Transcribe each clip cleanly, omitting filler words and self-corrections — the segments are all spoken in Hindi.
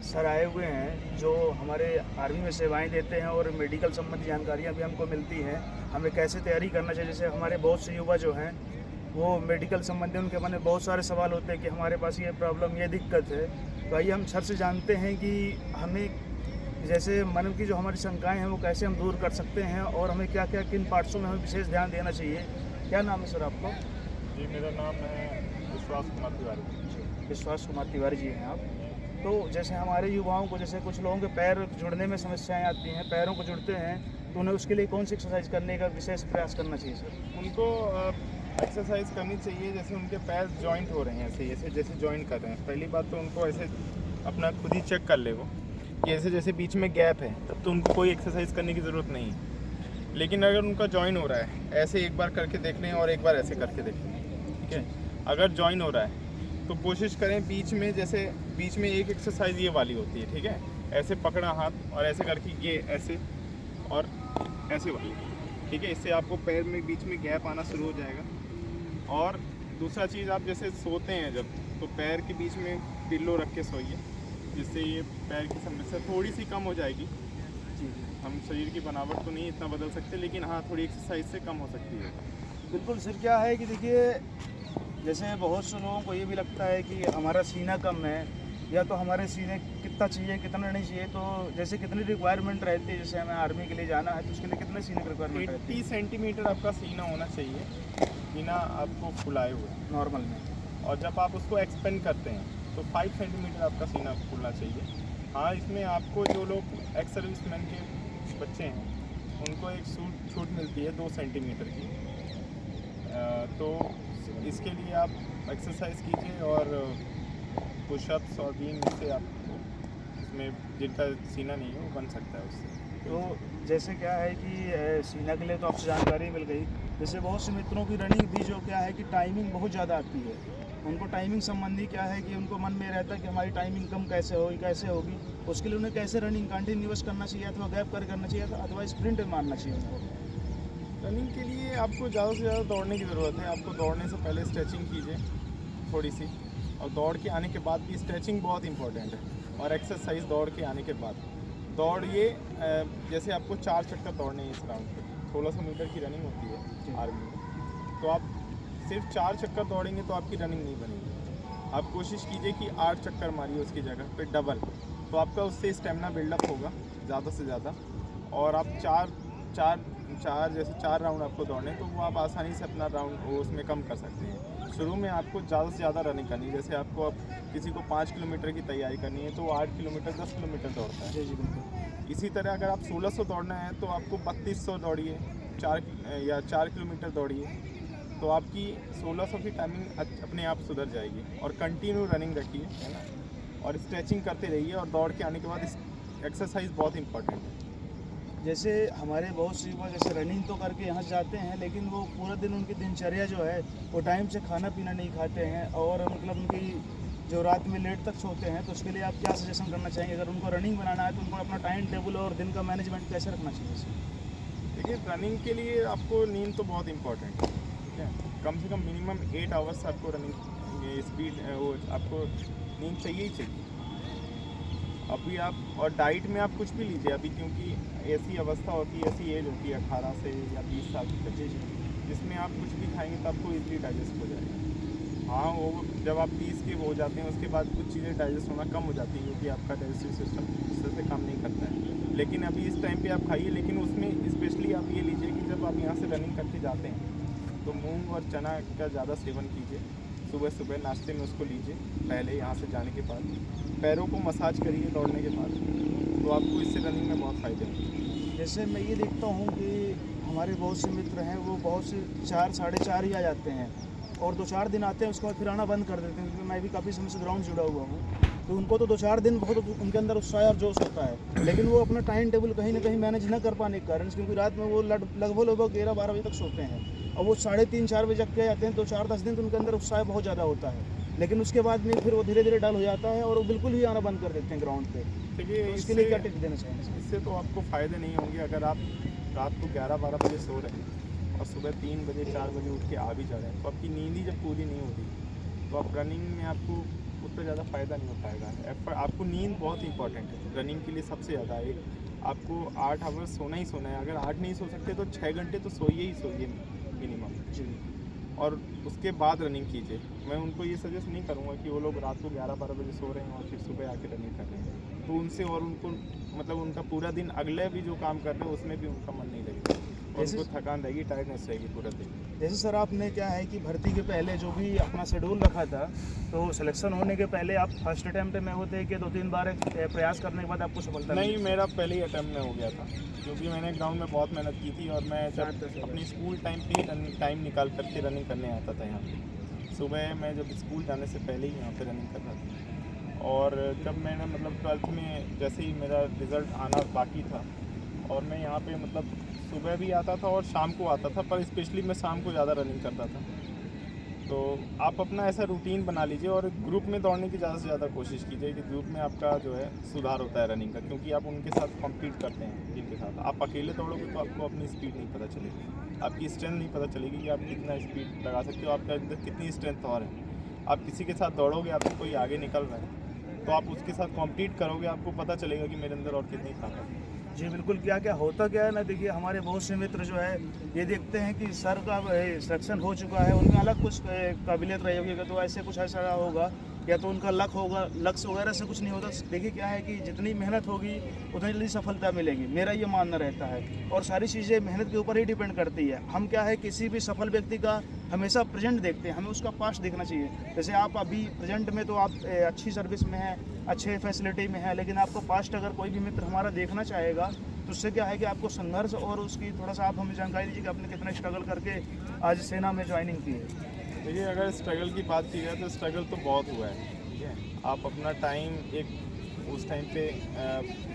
सर आए हुए हैं जो हमारे आर्मी में सेवाएं देते हैं और मेडिकल संबंधी जानकारियां भी हमको मिलती हैं। हमें कैसे तैयारी करना चाहिए, जैसे हमारे बहुत से युवा जो हैं वो मेडिकल संबंधी उनके मन में बहुत सारे सवाल होते हैं कि हमारे पास ये प्रॉब्लम, ये दिक्कत है। तो आइए हम सर से जानते हैं कि हमें जैसे मन की जो हमारी शंकाएँ हैं वो कैसे हम दूर कर सकते हैं और हमें क्या क्या किन पार्ट्सों में हमें विशेष ध्यान देना चाहिए। क्या नाम है सर आपका? जी, मेरा नाम है विश्वास कुमार तिवारी। विश्वास कुमार तिवारी जी हैं आप। तो जैसे हमारे युवाओं को, जैसे कुछ लोगों के पैर जुड़ने में समस्याएं आती हैं, पैरों को जुड़ते हैं, तो उन्हें उसके लिए कौन सी एक्सरसाइज करने का विशेष प्रयास करना चाहिए सर? उनको एक्सरसाइज करनी चाहिए जैसे उनके पैर जॉइंट हो रहे हैं, ऐसे ऐसे जैसे जॉइंट कर रहे हैं। पहली बात तो उनको ऐसे अपना खुद ही चेक कर ले वो कि ऐसे जैसे बीच में गैप है, तब तो उनको कोई एक्सरसाइज करने की ज़रूरत नहीं है। लेकिन अगर उनका जॉइन हो रहा है, ऐसे एक बार करके देख लें और एक बार ऐसे करके देख लें, ठीक है। अगर जॉइन हो रहा है तो कोशिश करें बीच में, जैसे बीच में एक एक्सरसाइज ये वाली होती है, ठीक है। ऐसे पकड़ा हाथ और ऐसे करके ये ऐसे और ऐसे वाली, ठीक है। इससे आपको पैर में बीच में गैप आना शुरू हो जाएगा। और दूसरा चीज़, आप जैसे सोते हैं जब, तो पैर के बीच में पिल्लो रख के सोइए, जिससे ये पैर की समस्या थोड़ी सी कम हो जाएगी। जी हम शरीर की बनावट तो नहीं इतना बदल सकते, लेकिन हाँ थोड़ी एक्सरसाइज से कम हो सकती है। बिल्कुल सर। क्या है कि देखिए, जैसे बहुत से लोगों को ये भी लगता है कि हमारा सीना कम है, या तो हमारे सीने कितना चाहिए कितना नहीं चाहिए। तो जैसे कितनी रिक्वायरमेंट रहती है, जैसे हमें आर्मी के लिए जाना है तो उसके लिए कितने सीने की रिक्वायरमेंट रहती 80 सेंटीमीटर आपका सीना होना चाहिए, बिना आपको फुलाए हुए। है नॉर्मल में? और जब आप उसको एक्सपेंड करते हैं तो 5 सेंटीमीटर आपका सीना खुलना चाहिए। हाँ, इसमें आपको जो लोग एक्स सर्विसमैन के बच्चे हैं उनको एक छूट मिलती है 2 सेंटीमीटर की। तो इसके लिए आप एक्सरसाइज कीजिए और पुशअप्स और बीम, इससे आपको इसमें जिनका सीना नहीं है वो बन सकता है उससे। तो जैसे क्या है कि सीना के लिए तो आपसे जानकारी मिल गई। जैसे बहुत से मित्रों की रनिंग भी जो क्या है कि टाइमिंग बहुत ज़्यादा आती है, उनको टाइमिंग संबंधी क्या है कि उनको मन में रहता है कि हमारी टाइमिंग कम कैसे होगी। उसके लिए उन्हें कैसे रनिंग कंटिन्यूअस करना चाहिए, अथवा गैप कर करना चाहिए, अथवा स्प्रिंट मारना चाहिए उनको? रनिंग के लिए आपको ज़्यादा से ज़्यादा दौड़ने की ज़रूरत है। आपको दौड़ने से पहले स्ट्रेचिंग कीजिए थोड़ी सी, और दौड़ के आने के बाद भी स्ट्रेचिंग बहुत इंपॉर्टेंट है, और एक्सरसाइज दौड़ के आने के बाद दौड़िए। जैसे आपको 4 चक्कर दौड़ने हैं इस राउंड पे, 1600 मीटर की रनिंग होती है आर्मी में, तो आप सिर्फ 4 चक्कर दौड़ेंगे तो आपकी रनिंग नहीं बनेगी। आप कोशिश कीजिए कि 8 चक्कर मारिए उसकी जगह पे डबल, तो आपका उससे स्टेमिना बिल्डअप होगा ज़्यादा से ज़्यादा। और आप जैसे 4 राउंड आपको दौड़ने, तो वो आप आसानी से अपना राउंड वो उसमें कम कर सकते हैं। शुरू में आपको ज़्यादा से ज़्यादा रनिंग करनी है। जैसे आपको अब किसी को 5 किलोमीटर की तैयारी करनी है तो वो 8 किलोमीटर 10 किलोमीटर दौड़ता है। जी जी बिल्कुल। इसी तरह अगर आप 1600 दौड़ना है तो आपको 3200 दौड़िए, 4 किलोमीटर दौड़िए, तो आपकी 1600 की टाइमिंग अपने आप सुधर जाएगी। और कंटिन्यू रनिंग रखिए, है ना, और स्ट्रेचिंग करते रहिए। और दौड़ के आने के बाद एक्सरसाइज बहुत इंपॉर्टेंट है। जैसे हमारे बहुत से युवा जैसे रनिंग तो करके यहाँ से जाते हैं, लेकिन वो पूरा दिन उनकी दिनचर्या जो है वो टाइम से खाना पीना नहीं खाते हैं, और मतलब उनकी जो रात में लेट तक सोते हैं। तो उसके लिए आप क्या सजेशन करना चाहेंगे? अगर उनको रनिंग बनाना है तो उनको अपना टाइम टेबल और दिन का मैनेजमेंट कैसे रखना चाहिए? देखिए, रनिंग के लिए आपको नींद तो बहुत इंपॉर्टेंट है, ठीक है। कम से कम मिनिमम 8 आवर्स आपको रनिंग स्पीड वो आपको नींद चाहिए ही चाहिए। अभी आप और डाइट में आप कुछ भी लीजिए अभी, क्योंकि ऐसी अवस्था होती है, ऐसी एज होती है 18 से या 20 साल की, जिसमें आप कुछ भी खाएंगे तो आपको इजीली डाइजेस्ट हो जाएगा। हाँ, वो जब आप 30 के हो जाते हैं उसके बाद कुछ चीज़ें डाइजेस्ट होना कम हो जाती है, क्योंकि आपका डाइजेस्टिव सिस्टम उससे से काम नहीं करता है। लेकिन अभी इस टाइम पे आप खाइए, लेकिन उसमें स्पेशली आप ये लीजिए कि जब आप यहाँ से रनिंग करके जाते हैं तो मूंग और चना का ज़्यादा सेवन कीजिए। सुबह सुबह नाश्ते में उसको लीजिए पहले, यहाँ से जाने के बाद पैरों को मसाज करिए दौड़ने के बाद, तो आपको इससे रनिंग में बहुत फ़ायदे होंगे। जैसे मैं ये देखता हूँ कि हमारे बहुत से मित्र हैं, वो बहुत से 4 साढ़े 4 ही आ जाते हैं, और 2-4 दिन आते हैं उसके बाद फिर आना बंद कर देते हैं। क्योंकि मैं भी काफ़ी समय से ग्राउंड जुड़ा हुआ हूँ, तो उनको तो 2-4 दिन बहुत उनके अंदर उत्साह और जोश होता है, लेकिन वो अपना टाइम टेबल कहीं ना कहीं मैनेज न कर पाने के कारण, क्योंकि रात में वो लगभग 11-12 बजे तक सोते हैं, और वो 3:30-4 बजे जग के जाते हैं। तो 4-10 दिन तो उनके अंदर उत्साह बहुत ज़्यादा होता है, लेकिन उसके बाद में फिर वो धीरे धीरे डल हो जाता है और वो बिल्कुल ही आना बंद कर देते हैं ग्राउंड पे। देखिए, तो इसके लिए क्या टिप्स देना चाहेंगे? इससे तो आपको फ़ायदे नहीं होंगे। अगर आप रात को 11-12 बजे सो रहे हैं और सुबह 3 बजे 4 बजे उठ के आ भी जा रहे हैं, तो आपकी नींद ही जब पूरी नहीं होती तो आप रनिंग में आपको उतना ज़्यादा फ़ायदा नहीं हो पाएगा। आपको नींद बहुत इंपॉर्टेंट है रनिंग के लिए, सबसे ज़्यादा एक आपको 8 आवर्स सोना ही सोना है। अगर 8 नहीं सो सकते तो 6 घंटे तो सोइए ही सोइए मिनिमम जी। और उसके बाद रनिंग कीजिए। मैं उनको ये सजेस्ट नहीं करूँगा कि वो लोग रात को 11-12 बजे सो रहे हैं और फिर सुबह आके रनिंग कर रहे हैं, तो उनसे और उनको मतलब उनका पूरा दिन अगले भी जो काम कर रहे हैं उसमें भी उनका मन नहीं लगेगा और उनको थकान रहेगी, टायर्डनेस रहेगी पूरा दिन। जैसे सर आपने क्या है कि भर्ती के पहले जो भी अपना शेड्यूल रखा था, तो सिलेक्शन होने के पहले आप फर्स्ट अटैम्प्ट में होते कि 2-3 बार प्रयास करने के बाद आपको सफलता नहीं, मेरा पहले ही अटैम्प्ट में हो गया था, क्योंकि मैंने ग्राउंड में बहुत मेहनत की थी और मैं जब अपनी स्कूल टाइम पे ही टाइम निकाल करके रनिंग करने आता था यहाँ पे। सुबह मैं जब स्कूल जाने से पहले ही यहाँ पे रनिंग कर रहा था और जब मैंने मतलब 12th में जैसे ही मेरा रिज़ल्ट आना बाकी था और मैं यहाँ पे मतलब सुबह भी आता था और शाम को आता था, पर स्पेशली मैं शाम को ज़्यादा रनिंग करता था। तो आप अपना ऐसा रूटीन बना लीजिए और ग्रुप में दौड़ने की ज़्यादा से ज़्यादा कोशिश कीजिए कि ग्रुप में आपका जो है सुधार होता है रनिंग का, क्योंकि आप उनके साथ कॉम्पीट करते हैं जिनके साथ। आप अकेले दौड़ोगे तो आपको अपनी स्पीड नहीं पता चलेगी, आपकी स्ट्रेंथ नहीं पता चलेगी कि आप कितना स्पीड लगा सकते हो, आपके अंदर कितनी स्ट्रेंथ और है। आप किसी के साथ दौड़ोगे, आपको कोई आगे निकल रहा है तो आप उसके साथ कॉम्पीट करोगे, आपको पता चलेगा कि मेरे अंदर और कितनी ताकत है। जी बिल्कुल। क्या होता क्या है ना, देखिए हमारे बहुत से मित्र जो है ये देखते हैं कि सर का सिलेक्शन हो चुका है, उनमें अलग कुछ काबिलियत रही होगी, तो ऐसे कुछ ऐसा होगा या तो उनका लक होगा, लक्ष्य वगैरह से कुछ नहीं होता। देखिए क्या है कि जितनी मेहनत होगी उतनी जल्दी सफलता मिलेगी, मेरा ये मानना रहता है। और सारी चीज़ें मेहनत के ऊपर ही डिपेंड करती है। हम क्या है किसी भी सफल व्यक्ति का हमेशा प्रेजेंट देखते हैं, हमें उसका पास्ट देखना चाहिए। जैसे आप अभी प्रेजेंट में तो आप अच्छी सर्विस में हैं, अच्छे फैसिलिटी में है, लेकिन आपको पास्ट अगर कोई भी मित्र हमारा देखना चाहेगा तो उससे क्या है कि आपको संघर्ष और उसकी थोड़ा सा आप हमें जानकारी दीजिए कि आपने कितना स्ट्रगल करके आज सेना में ज्वाइनिंग की है। देखिए, अगर स्ट्रगल की बात की जाए तो स्ट्रगल तो बहुत हुआ है, ठीक है। आप अपना टाइम एक उस टाइम पे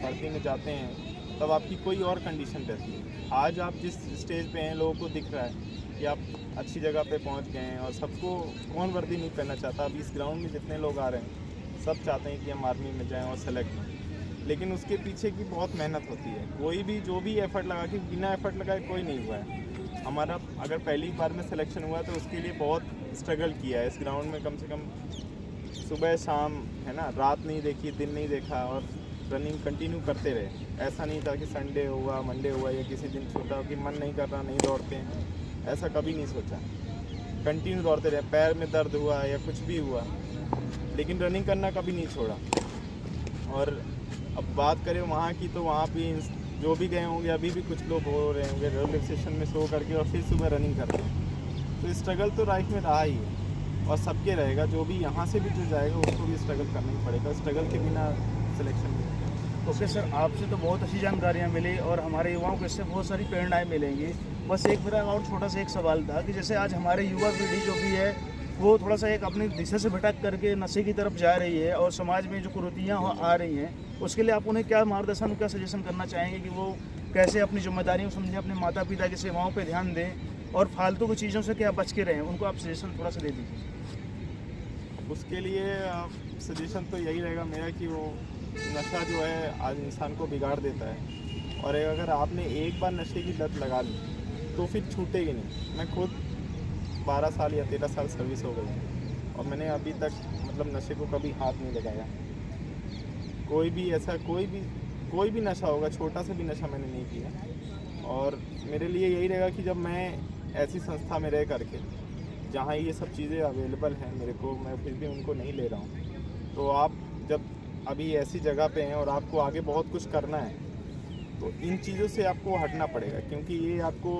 भर्ती में जाते हैं तब आपकी कोई और कंडीशन रहती है। आज आप जिस स्टेज पे हैं लोगों को दिख रहा है कि आप अच्छी जगह पे पहुंच गए हैं और सबको कौन वर्दी नहीं पहनना चाहता। अभी इस ग्राउंड में जितने लोग आ रहे हैं सब चाहते हैं कि हम आर्मी में जाएँ और सेलेक्ट हों, लेकिन उसके पीछे की बहुत मेहनत होती है। कोई भी जो भी एफ़र्ट लगा के बिना एफ़र्ट लगाए कोई नहीं हुआ है। हमारा अगर पहली बार में सिलेक्शन हुआ तो उसके लिए बहुत स्ट्रगल किया है। इस ग्राउंड में कम से कम सुबह शाम है ना, रात नहीं देखी, दिन नहीं देखा और रनिंग कंटिन्यू करते रहे। ऐसा नहीं था कि संडे हुआ, मंडे हुआ या किसी दिन छूटा कि मन नहीं कर रहा, नहीं दौड़ते हैं, ऐसा कभी नहीं सोचा। कंटिन्यू दौड़ते रहे, पैर में दर्द हुआ या कुछ भी हुआ, लेकिन रनिंग करना कभी नहीं छोड़ा। और अब बात करें वहाँ की, तो वहाँ भी जो भी गए होंगे अभी भी कुछ लोग हो रहे होंगे रेलवे स्टेशन में सो करके और फिर सुबह रनिंग करते हैं। तो स्ट्रगल तो लाइफ में रहा ही है और सबके रहेगा। जो भी यहाँ से भी जो जाएगा उसको भी स्ट्रगल करना ही पड़ेगा, स्ट्रगल के बिना सिलेक्शन नहीं। ओके सर, आपसे तो बहुत अच्छी जानकारियाँ मिली और हमारे युवाओं को इससे बहुत सारी प्रेरणाएँ मिलेंगी। बस एक मेरा और छोटा सा एक सवाल था कि जैसे आज हमारे युवा पीढ़ी जो भी है वो थोड़ा सा एक अपनी दिशा से भटक करके नशे की तरफ जा रही है और समाज में जो कुरीतियाँ आ रही हैं, उसके लिए आप उन्हें क्या मार्गदर्शन, क्या सजेशन करना चाहेंगे कि वो कैसे अपनी जिम्मेदारियों को समझें, अपने माता पिता की सेवाओं पे ध्यान दें और फालतू की चीज़ों से क्या बच के रहें? उनको आप सजेशन थोड़ा सा दे दीजिए। उसके लिए सजेशन तो यही रहेगा मेरा कि वो नशा जो है आज इंसान को बिगाड़ देता है और अगर आपने एक बार नशे की लत लगा ली तो फिर छूटेगी नहीं। मैं खुद 12 साल या 13 साल सर्विस हो गई और मैंने अभी तक मतलब नशे को कभी हाथ नहीं लगाया। कोई भी ऐसा कोई भी नशा होगा, छोटा सा भी नशा मैंने नहीं किया। और मेरे लिए यही रहेगा कि जब मैं ऐसी संस्था में रह करके जहाँ ये सब चीज़ें अवेलेबल हैं मेरे को, मैं फिर भी उनको नहीं ले रहा हूँ, तो आप जब अभी ऐसी जगह पे हैं और आपको आगे बहुत कुछ करना है तो इन चीज़ों से आपको हटना पड़ेगा, क्योंकि ये आपको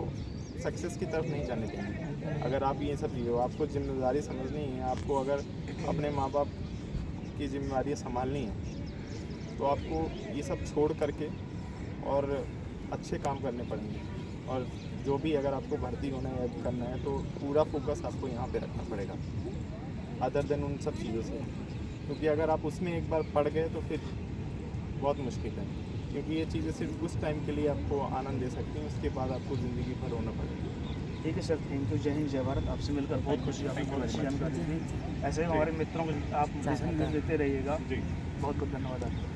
सक्सेस की तरफ नहीं जाने देंगे। अगर आप ये सब चीज़ें, आपको जिम्मेदारी समझनी है, आपको अगर अपने माँ बाप की जिम्मेदारियाँ संभालनी है तो आपको ये सब छोड़ करके और अच्छे काम करने पड़ेंगे। और जो भी अगर आपको भर्ती होना है या करना है तो पूरा फोकस आपको यहाँ पे रखना पड़ेगा अदर देन उन सब चीज़ों से, क्योंकि अगर आप उसमें एक बार पड़ गए तो फिर बहुत मुश्किल है, क्योंकि ये चीज़ें सिर्फ कुछ टाइम के लिए आपको आनंद दे सकती हैं, उसके बाद आपको ज़िंदगी भर रोना पड़ेगा। ठीक है सर, थैंक यू। जय हिंद, जय भारत। आपसे मिलकर बहुत खुशी, आपने बहुत अच्छी जानकारी दी। ऐसे ही हमारे मित्रों को आप देते रहिएगा। जी, बहुत बहुत धन्यवाद आपका।